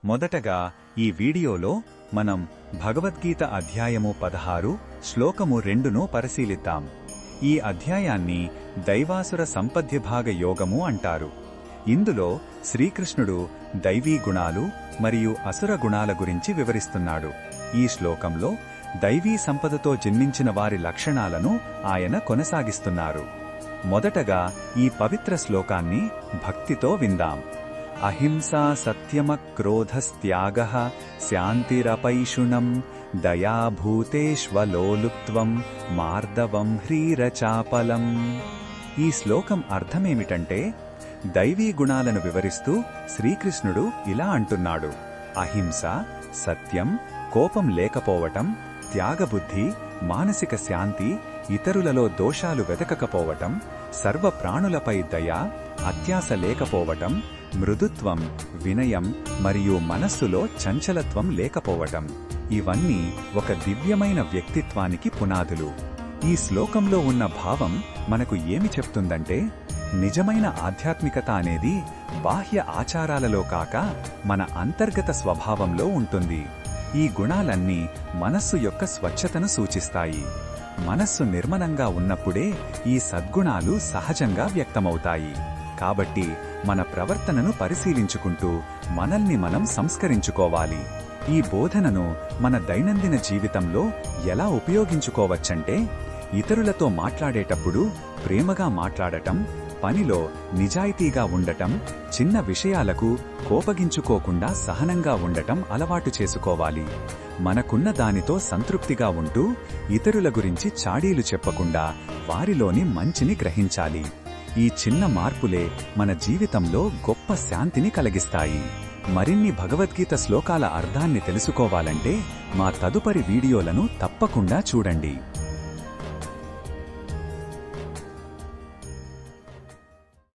మొదటగా ఈ వీడియోలో మనం భగవద్గీత అధ్యాయము 16 శ్లోకము 2ను పరిశీలిద్దాం. ఈ అధ్యాయాన్ని దైవాసుర సంపద్యభాగ యోగము అంటారు. ఇందులో శ్రీకృష్ణుడు దైవీ గుణాలు మరియు అసుర గుణాల గురించి వివరిస్తున్నాడు. ఈ శ్లోకంలో దైవీ సంపదతో జన్మించిన వారి లక్షణాలను ఆయన కొనసాగిస్తున్నారు. మొదటగా ఈ పవిత్ర శ్లోకాన్ని భక్తితో విందాం. అహింసా సత్యమక్రోధస్త్యాగః శాంతిరపైషుణం దయాభూతేష్వలోలుప్త్వం మార్దవం హ్రీరచాపలం. ఈ శ్లోకం అర్థమేమిటంటే, దైవీ గుణాలను వివరిస్తూ శ్రీకృష్ణుడు ఇలా అంటున్నాడు: అహింస, సత్యం, కోపం లేకపోవటం, త్యాగబుద్ధి, మానసిక శాంతి, ఇతరులలో దోషాలు వెతకకపోవటం, సర్వ ప్రాణులపై దయ, అత్యాశ లేకపోవటం, మృదుత్వం, వినయం మరియు మనస్సులో చంచలత్వం లేకపోవటం, ఇవన్నీ ఒక దివ్యమైన వ్యక్తిత్వానికి పునాదులు. ఈ శ్లోకంలో ఉన్న భావం మనకు ఏమి చెప్తుందంటే, నిజమైన ఆధ్యాత్మికత అనేది బాహ్య ఆచారాలలో కాక మన అంతర్గత స్వభావంలో ఉంటుంది. ఈ గుణాలన్నీ మనస్సు యొక్క స్వచ్ఛతను సూచిస్తాయి. మనస్సు నిర్మలంగా ఉన్నప్పుడే ఈ సద్గుణాలు సహజంగా వ్యక్తమవుతాయి. కాబట్టి మన ప్రవర్తనను పరిశీలించుకుంటూ మనల్ని మనం సంస్కరించుకోవాలి. ఈ బోధనను మన దైనందిన జీవితంలో ఎలా ఉపయోగించుకోవచ్చంటే, ఇతరులతో మాట్లాడేటప్పుడు ప్రేమగా మాట్లాడటం, పనిలో నిజాయితీగా ఉండటం, చిన్న విషయాలకు కోపగించుకోకుండా సహనంగా ఉండటం అలవాటు చేసుకోవాలి. మనకున్న దానితో సంతృప్తిగా ఉంటూ ఇతరుల గురించి చాడీలు చెప్పకుండా వారిలోని మంచిని గ్రహించాలి. ఈ చిన్న మార్పులే మన జీవితంలో గొప్ప శాంతిని కలిగిస్తాయి. మరిన్ని భగవద్గీత శ్లోకాల అర్థాన్ని తెలుసుకోవాలంటే మా తదుపరి వీడియోలను తప్పకుండా చూడండి.